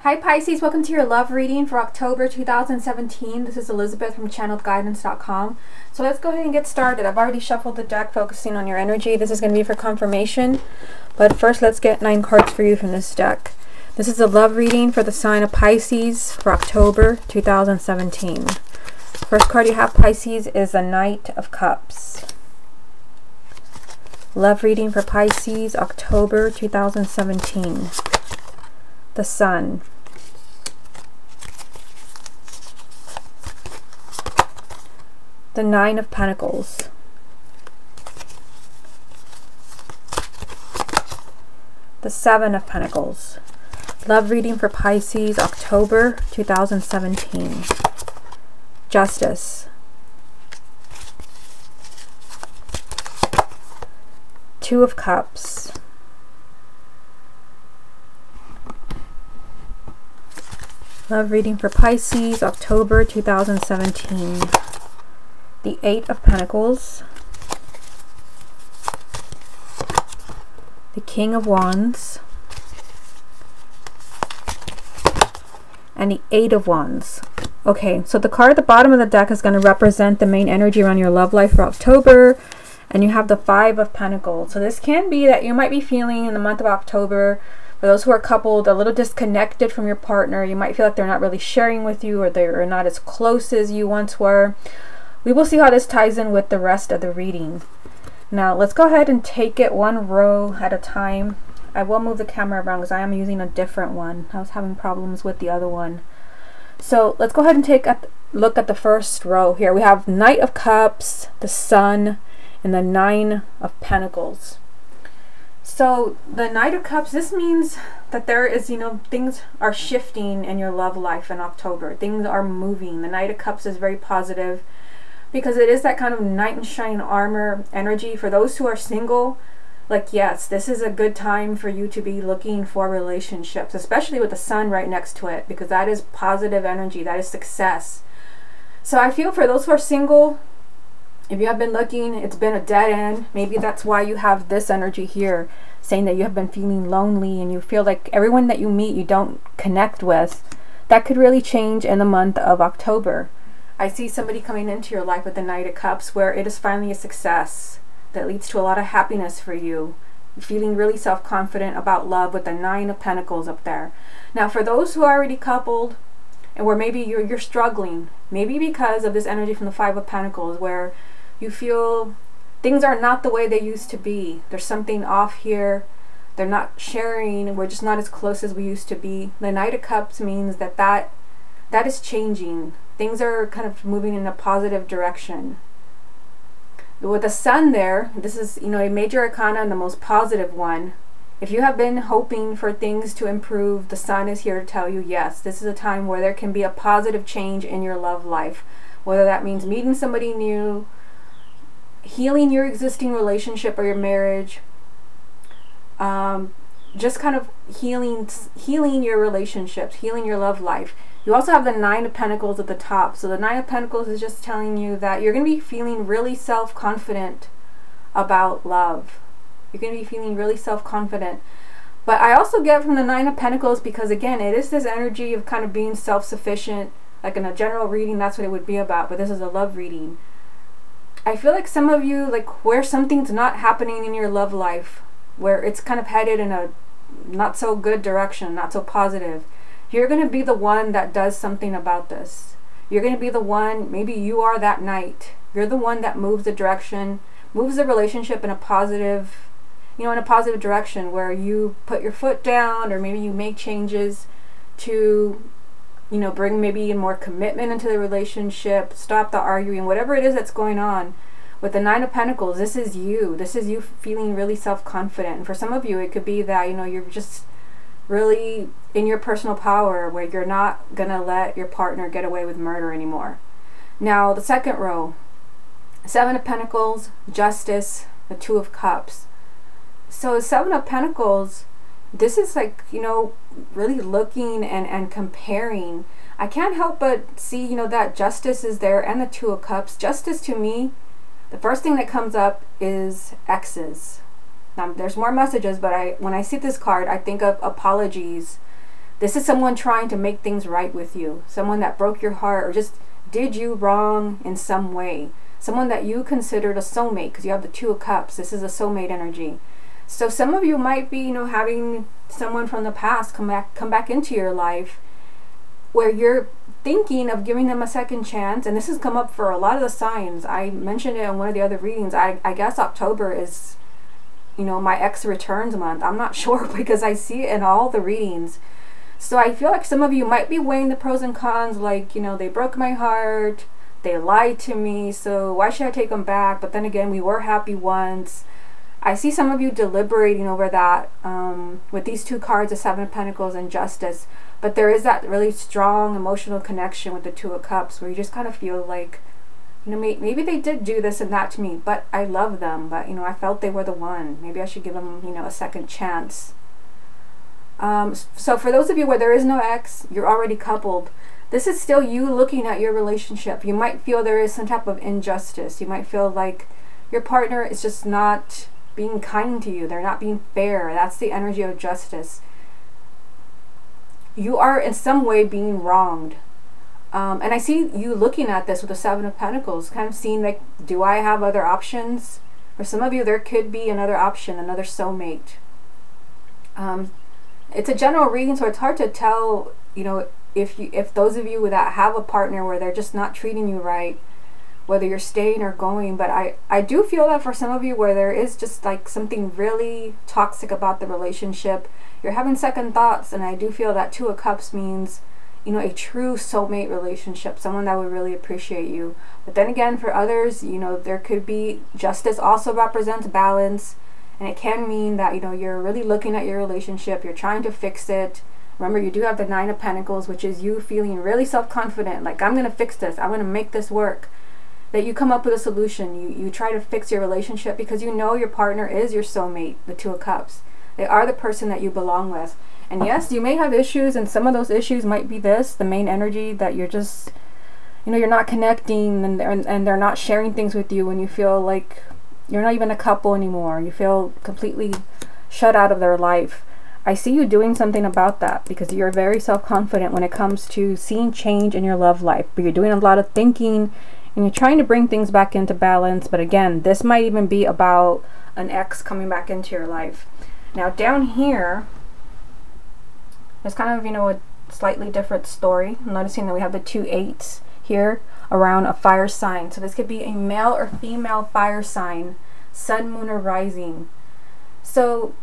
Hi Pisces, welcome to your love reading for October 2017. This is Elizabeth from channeledguidance.com. So let's go ahead and get started. I've already shuffled the deck focusing on your energy. This is going to be for confirmation. But first let's get 9 cards for you from this deck. This is a love reading for the sign of Pisces for October 2017. First card you have, Pisces, is the Knight of Cups. Love reading for Pisces, October 2017. The Sun. The Nine of Pentacles. The Seven of Pentacles. Love reading for Pisces, October 2017. Justice. Two of Cups. Love reading for Pisces, October 2017. The Eight of Pentacles. The King of Wands. And the Eight of Wands. Okay, so the card at the bottom of the deck is going to represent the main energy around your love life for October. And you have the Five of Pentacles. So this can be that you might be feeling in the month of October, for those who are coupled, a little disconnected from your partner. You might feel like they're not really sharing with you, or they're not as close as you once were. We will see how this ties in with the rest of the reading. Now let's go ahead and take it one row at a time. I will move the camera around because I am using a different one. I was having problems with the other one. So let's go ahead and take a look at the first row here. We have Knight of Cups, the Sun, and the Nine of Pentacles. So the Knight of Cups, this means that there is, things are shifting in your love life in October. Things are moving. The Knight of Cups is very positive because it is that kind of knight in shining armor energy. For those who are single, like, yes, this is a good time for you to be looking for relationships, especially with the Sun right next to it, because that is positive energy. That is success. So I feel for those who are single, if you have been looking, it's been a dead end. Maybe that's why you have this energy here, saying that you have been feeling lonely and you feel like everyone that you meet you don't connect with. That could really change in the month of October. I see somebody coming into your life with the Knight of Cups where it is finally a success that leads to a lot of happiness for you. You're feeling really self-confident about love with the Nine of Pentacles up there. Now for those who are already coupled and where maybe you're struggling, maybe because of this energy from the Five of Pentacles, where you feel things are not the way they used to be. There's something off here. They're not sharing. We're just not as close as we used to be. The Knight of Cups means that is changing. Things are kind of moving in a positive direction. With the Sun there, this is, a major arcana and the most positive one. If you have been hoping for things to improve, the Sun is here to tell you, yes, this is a time where there can be a positive change in your love life. Whether that means meeting somebody new, healing your existing relationship or your marriage, just kind of healing your relationships, healing your love life. You also have the Nine of Pentacles at the top. So the Nine of Pentacles is just telling you that you're going to be feeling really self-confident about love. You're going to be feeling really self-confident. But I also get from the Nine of Pentacles, because again, it is this energy of kind of being self-sufficient. Like in a general reading, that's what it would be about. But this is a love reading. I feel like some of you, like where something's not happening in your love life, where it's kind of headed in a not so good direction, not so positive, you're going to be the one that does something about this. You're going to be the one, maybe you are that knight. You're the one that moves the direction, moves the relationship in a positive, in a positive direction, where you put your foot down, or maybe you make changes to, bring maybe more commitment into the relationship, stop the arguing, whatever it is that's going on. With the Nine of Pentacles, this is you. This is you feeling really self-confident. And for some of you, it could be that, you're just really in your personal power, where you're not going to let your partner get away with murder anymore. Now, the second row, Seven of Pentacles, Justice, the Two of Cups. So Seven of Pentacles, this is like, really looking and comparing. I can't help but see, that Justice is there and the Two of Cups. Justice, to me, the first thing that comes up is exes. Now, there's more messages, but when I see this card, I think of apologies This is someone trying to make things right with you. Someone that broke your heart or just did you wrong in some way. Someone that you considered a soulmate, because you have the Two of Cups. This is a soulmate energy. So some of you might be, you know, having someone from the past come back into your life where you're thinking of giving them a second chance. And this has come up for a lot of the signs. I mentioned it in one of the other readings. I guess October is, you know, my ex returns month. I'm not sure because I see it in all the readings. So I feel like some of you might be weighing the pros and cons, like, you know, they broke my heart, they lied to me, so why should I take them back? But then again, we were happy once. I see some of you deliberating over that with these two cards, the Seven of Pentacles and Justice. But there is that really strong emotional connection with the Two of Cups where you just kind of feel like, you know, maybe they did do this and that to me, but I love them. But, you know, I felt they were the one. Maybe I should give them, you know, a second chance. So for those of you where there is no ex, you're already coupled, this is still you looking at your relationship. You might feel there is some type of injustice. You might feel like your partner is just not being kind to you. They're not being fair. That's the energy of Justice. You are in some way being wronged. And I see you looking at this with the Seven of Pentacles, kind of seeing like, do I have other options? For some of you, there could be another option, another soulmate. It's a general reading, so it's hard to tell, you know, if those of you that have a partner where they're just not treating you right, whether you're staying or going. But I do feel that for some of you where there is just like something really toxic about the relationship, you're having second thoughts. And I do feel that Two of Cups means, you know, a true soulmate relationship, someone that would really appreciate you. But then again, for others, you know, there could be Justice also represents balance. And it can mean that, you know, you're really looking at your relationship, you're trying to fix it. Remember, you do have the Nine of Pentacles, which is you feeling really self-confident, like, I'm going to fix this, I'm going to make this work. That you come up with a solution, you try to fix your relationship because you know your partner is your soulmate, the Two of Cups. They are the person that you belong with. And yes, you may have issues, and some of those issues might be this, the main energy, that you're just, you know, you're not connecting, and they're not sharing things with you when you feel like you're not even a couple anymore. You feel completely shut out of their life. I see you doing something about that because you're very self-confident when it comes to seeing change in your love life. But you're doing a lot of thinking and you're trying to bring things back into balance. But again, this might even be about an ex coming back into your life. Now down here, there's kind of, you know, a slightly different story. I'm noticing that we have the two eights here around a fire sign. So this could be a male or female fire sign, sun, moon, or rising. So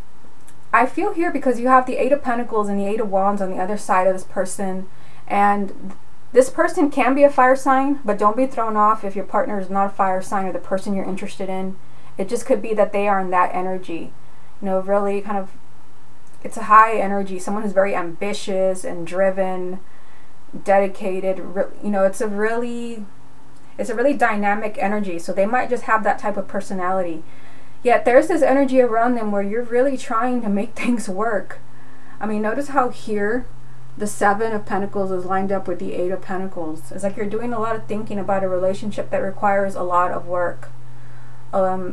I feel here because you have the Eight of Pentacles and the Eight of Wands on the other side of this person, and this person can be a fire sign, but don't be thrown off if your partner is not a fire sign or the person you're interested in. It just could be that they are in that energy, you know, really kind of, it's a high energy, someone who's very ambitious and driven, dedicated, you know, it's a really dynamic energy. So they might just have that type of personality, yet there's this energy around them where you're really trying to make things work. I mean, notice how here the Seven of Pentacles is lined up with the Eight of Pentacles. It's like you're doing a lot of thinking about a relationship that requires a lot of work, a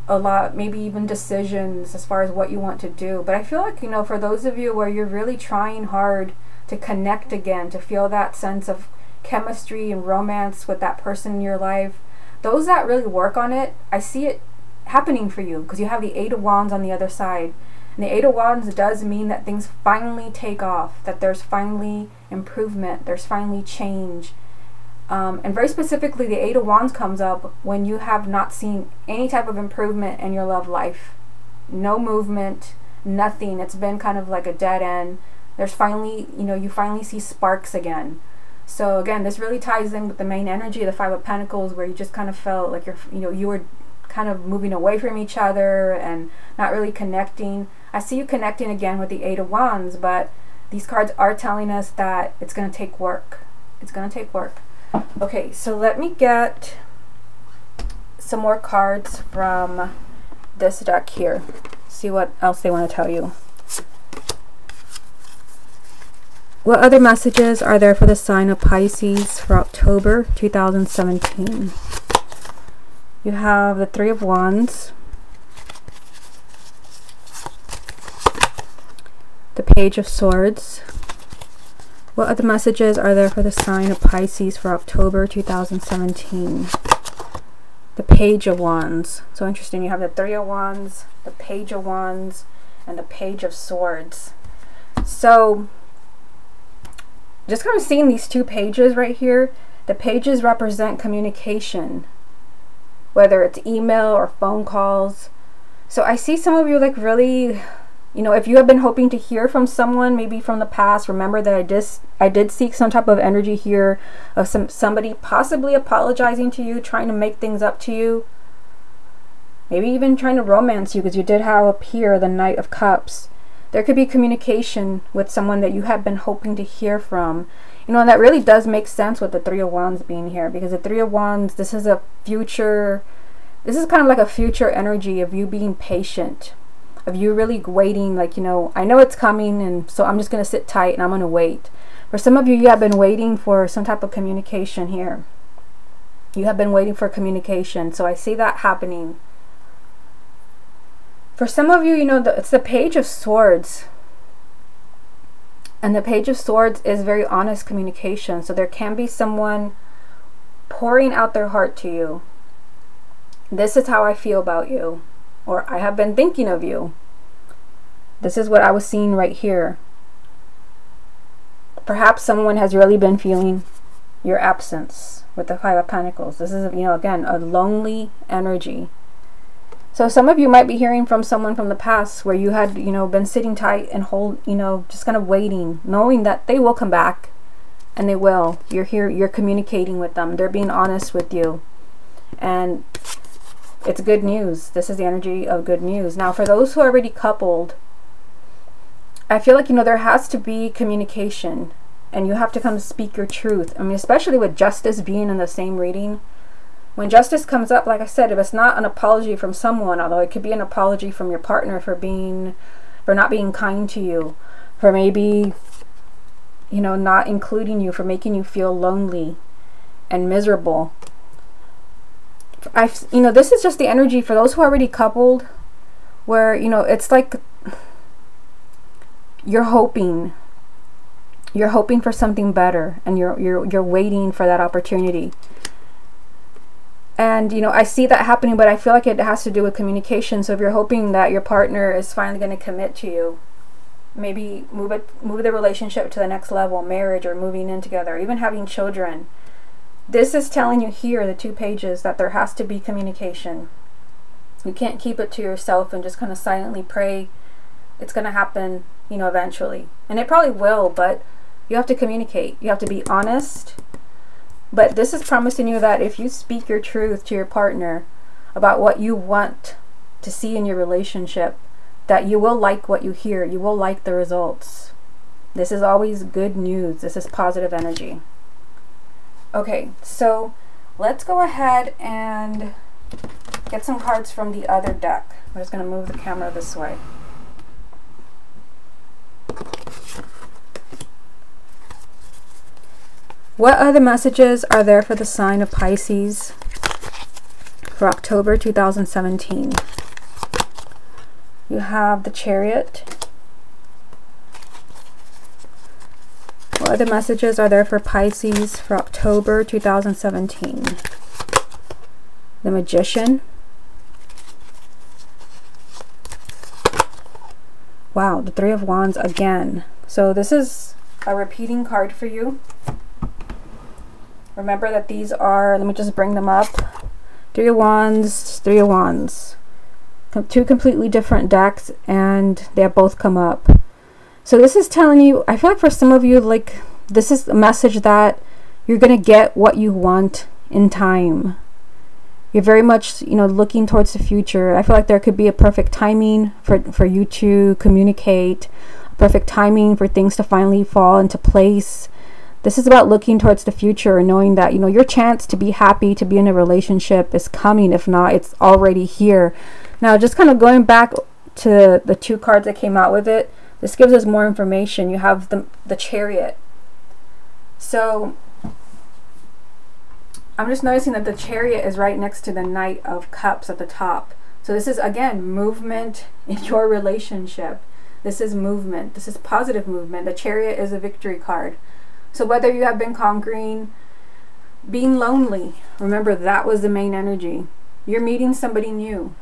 lot, maybe even decisions as far as what you want to do. But I feel like, you know, for those of you where you're really trying hard to connect again, to feel that sense of chemistry and romance with that person in your life, those that really work on it, I see it happening for you because you have the Eight of Wands on the other side. And the Eight of Wands does mean that things finally take off, that there's finally improvement, there's finally change. And very specifically, the Eight of Wands comes up when you have not seen any type of improvement in your love life. No movement, nothing. It's been kind of like a dead end. There's finally, you know, you finally see sparks again. So again, this really ties in with the main energy of the Five of Pentacles, where you just kind of felt like you were kind of moving away from each other and not really connecting. I see you connecting again with the Eight of Wands, but these cards are telling us that it's going to take work. It's going to take work. Okay, so let me get some more cards from this deck here. See what else they want to tell you. What other messages are there for the sign of Pisces for October 2017? You have the Three of Wands, the Page of Swords, What other messages are there for the sign of Pisces for October 2017? The Page of Wands. So interesting. You have the Three of Wands, the Page of Wands, and the Page of Swords. So just kind of seeing these two pages right here. The pages represent communication, whether it's email or phone calls. So I see some of you like really, you know, if you have been hoping to hear from someone, maybe from the past, remember that I did seek some type of energy here of somebody possibly apologizing to you, trying to make things up to you. Maybe even trying to romance you, because you did have up here the Knight of Cups. There could be communication with someone that you have been hoping to hear from. You know, and that really does make sense with the Three of Wands being here, because the Three of Wands, this is a future, this is kind of like a future energy of you being patient, of you really waiting, like, you know, I know it's coming, and so I'm just going to sit tight and I'm going to wait. For some of you, you have been waiting for some type of communication here. You have been waiting for communication. So I see that happening. For some of you, you know, it's the Page of Swords. And the Page of Swords is very honest communication. So there can be someone pouring out their heart to you. This is how I feel about you. Or I have been thinking of you. This is what I was seeing right here. Perhaps someone has really been feeling your absence with the Five of Pentacles. This is, you know, again, a lonely energy. So some of you might be hearing from someone from the past where you had, you know, been sitting tight and just kind of waiting, knowing that they will come back, and they will. You're here, you're communicating with them. They're being honest with you. And it's good news. This is the energy of good news. Now, for those who are already coupled, I feel like, you know, there has to be communication, and you have to kind of speak your truth. I mean, especially with Justice being in the same reading. When Justice comes up, like I said, if it's not an apology from someone, although it could be an apology from your partner for not being kind to you, for maybe, you know, not including you, for making you feel lonely and miserable. You know, this is just the energy for those who are already coupled, where, you know, it's like you're hoping for something better, and you're waiting for that opportunity. And, you know, I see that happening, but I feel like it has to do with communication. So if you're hoping that your partner is finally going to commit to you, maybe move the relationship to the next level, marriage, or moving in together, or even having children. This is telling you here, the two pages, that there has to be communication. You can't keep it to yourself and just kind of silently pray it's going to happen, you know, eventually. And it probably will, but you have to communicate. You have to be honest. But this is promising you that if you speak your truth to your partner about what you want to see in your relationship, that you will like what you hear. You will like the results. This is always good news. This is positive energy. Okay, so let's go ahead and get some cards from the other deck. I'm just going to move the camera this way. What other messages are there for the sign of Pisces for October 2017? You have the Chariot. What other messages are there for Pisces for October 2017? The Magician. Wow, the Three of Wands again. So this is a repeating card for you. Remember that these are, let me just bring them up. Three of Wands, Three of Wands. Two completely different decks, and they have both come up. So this is telling you, I feel like for some of you, like, this is a message that you're going to get what you want in time. You're very much, you know, looking towards the future. I feel like there could be a perfect timing for you to communicate, a perfect timing for things to finally fall into place. This is about looking towards the future and knowing that, you know, your chance to be happy, to be in a relationship is coming. If not, it's already here. Now, just kind of going back to the two cards that came out with it, this gives us more information. You have the Chariot. So I'm just noticing that the Chariot is right next to the Knight of Cups at the top. So this is, again, movement in your relationship. This is movement. This is positive movement. The Chariot is a victory card. So whether you have been conquering being lonely, remember that was the main energy. You're meeting somebody new.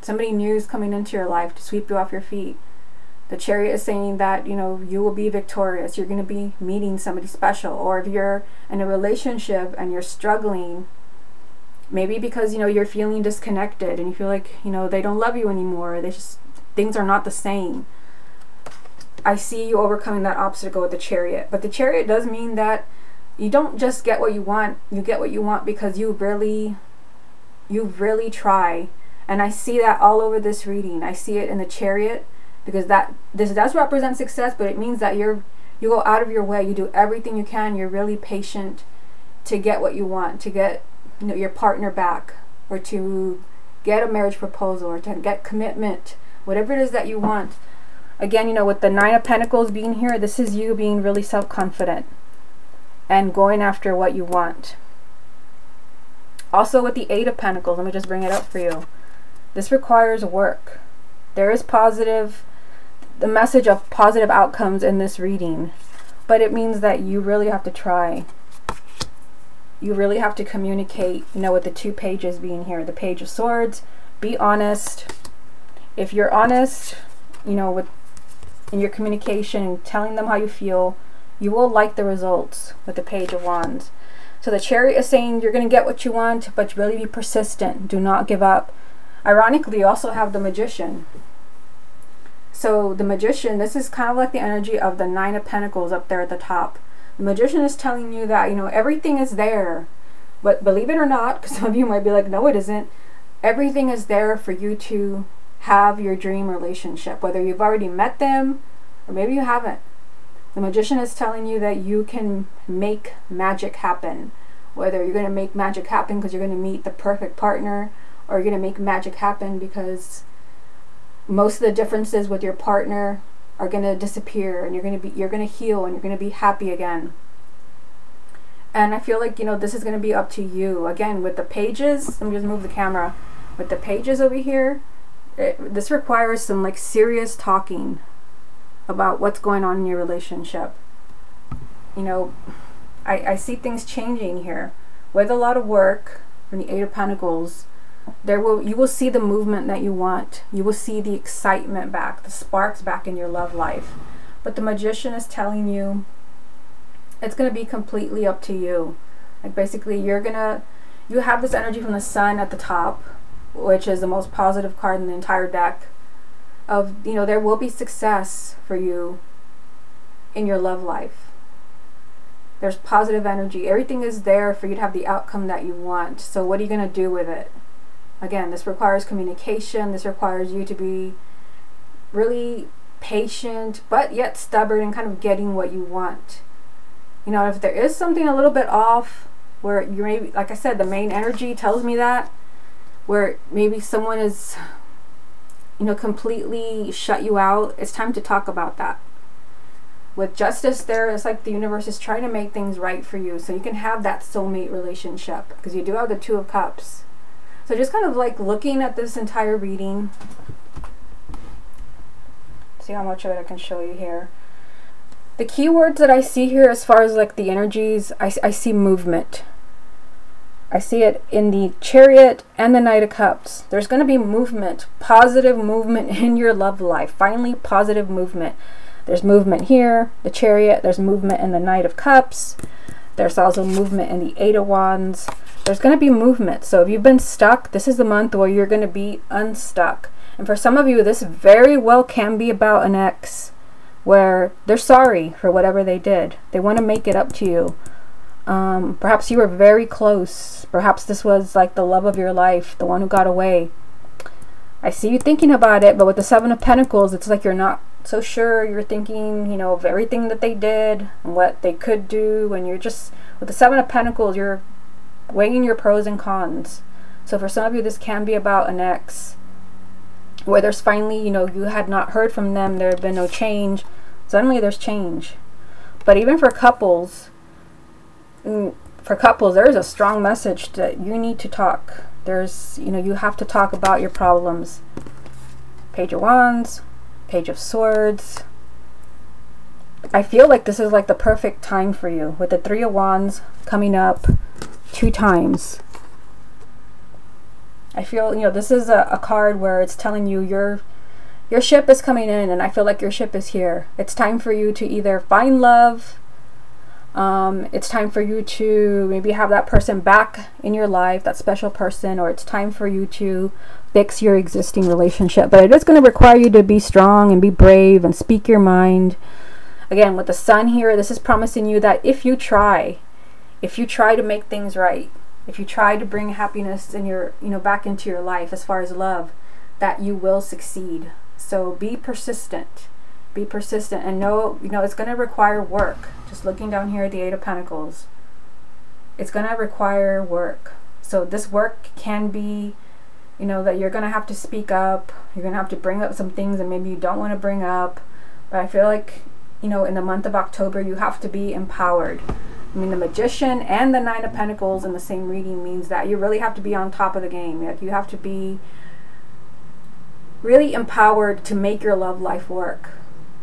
Somebody new is coming into your life to sweep you off your feet. The Chariot is saying that, you know, you will be victorious. You're going to be meeting somebody special. Or if you're in a relationship and you're struggling, maybe because, you know, you're feeling disconnected and you feel like, you know, they don't love you anymore. They just, things are not the same. I see you overcoming that obstacle with the Chariot. But the Chariot does mean that you don't just get what you want. You get what you want because you really try. And I see that all over this reading. I see it in the Chariot, because this does represent success, but it means that you go out of your way. You do everything you can. You're really patient to get what you want, to get, you know, your partner back, or to get a marriage proposal, or to get commitment, whatever it is that you want. Again, you know, with the Nine of Pentacles being here, this is you being really self-confident and going after what you want. Also with the Eight of Pentacles, let me just bring it up for you. This requires work. There is the message of positive outcomes in this reading, but it means that you really have to try. You really have to communicate, you know, with the two pages being here. The Page of Swords, be honest. If you're honest, you know, in your communication and telling them how you feel, you will like the results with the Page of Wands. So the Chariot is saying you're going to get what you want, but really be persistent. Do not give up. Ironically, you also have the Magician. So the Magician, this is kind of like the energy of the Nine of Pentacles up there at the top. The Magician is telling you that, you know, everything is there. But believe it or not, because some of you might be like, no, it isn't. Everything is there for you to have your dream relationship, whether you've already met them or maybe you haven't. The Magician is telling you that you can make magic happen. Whether you're going to make magic happen because you're going to meet the perfect partner, or you're going to make magic happen because most of the differences with your partner are going to disappear, and you're going to heal, and you're going to be happy again. And I feel like, you know, this is going to be up to you. Again, with the pages, let me just move the camera. With the pages over here, this requires some like serious talking about what's going on in your relationship. You know, I see things changing here. With a lot of work from the Eight of Pentacles, you will see the movement that you want. You will see the excitement back, the sparks back in your love life. But the Magician is telling you it's going to be completely up to you. Like basically you have this energy from the Sun at the top, which is the most positive card in the entire deck, of, you know, there will be success for you in your love life. There's positive energy. Everything is there for you to have the outcome that you want. So what are you going to do with it? Again, this requires communication. This requires you to be really patient, but yet stubborn and kind of getting what you want. You know, if there is something a little bit off, where you maybe, like I said, the main energy tells me that, where maybe someone is, you know, completely shut you out, it's time to talk about that. With Justice there, it's like the universe is trying to make things right for you so you can have that soulmate relationship, because you do have the Two of Cups. So just kind of like looking at this entire reading, see how much of it I can show you here. The key words that I see here as far as like the energies, I see movement. I see it in the Chariot and the Knight of Cups. There's going to be movement, positive movement in your love life. Finally, positive movement. There's movement here, the Chariot. There's movement in the Knight of Cups. There's also movement in the Eight of Wands. There's going to be movement. So if you've been stuck, this is the month where you're going to be unstuck. And for some of you, this very well can be about an ex, where they're sorry for whatever they did. They want to make it up to you. Perhaps you were very close. Perhaps this was like the love of your life, the one who got away. I see you thinking about it, but with the Seven of Pentacles, it's like you're not so sure. You're thinking, you know, of everything that they did and what they could do, and you're just, with the Seven of Pentacles, you're weighing your pros and cons. So for some of you, this can be about an ex, where there's finally, you know, you had not heard from them, there had been no change. Suddenly there's change. But even for couples, there is a strong message that you need to talk. There's, you know, you have to talk about your problems. Page of Wands, Page of Swords, I feel like this is like the perfect time for you, with the Three of Wands coming up 2 times. I feel, you know, this is a card where it's telling you your ship is coming in, and I feel like your ship is here. It's time for you to either find love, it's time for you to maybe have that person back in your life, that special person, or it's time for you to fix your existing relationship. But it is going to require you to be strong and be brave and speak your mind. Again, with the Sun here, this is promising you that if you try to make things right, if you try to bring happiness in your, you know, back into your life as far as love, that you will succeed. So be persistent. Be persistent, and know, you know, it's going to require work. Just looking down here at the Eight of Pentacles, it's going to require work. So this work can be, you know, that you're going to have to speak up. You're going to have to bring up some things that maybe you don't want to bring up. But I feel like, you know, in the month of October, you have to be empowered. I mean, the Magician and the Nine of Pentacles in the same reading means that you really have to be on top of the game. Like, you have to be really empowered to make your love life work,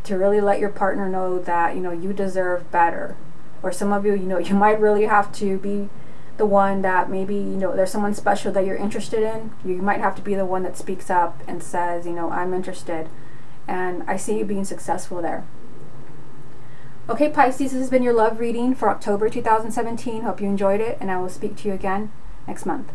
to really let your partner know that, you know, you deserve better. Or some of you, you know, you might really have to be the one that maybe, you know, there's someone special that you're interested in. You might have to be the one that speaks up and says, you know, I'm interested. And I see you being successful there. Okay, Pisces, this has been your love reading for October 2017. Hope you enjoyed it, and I will speak to you again next month.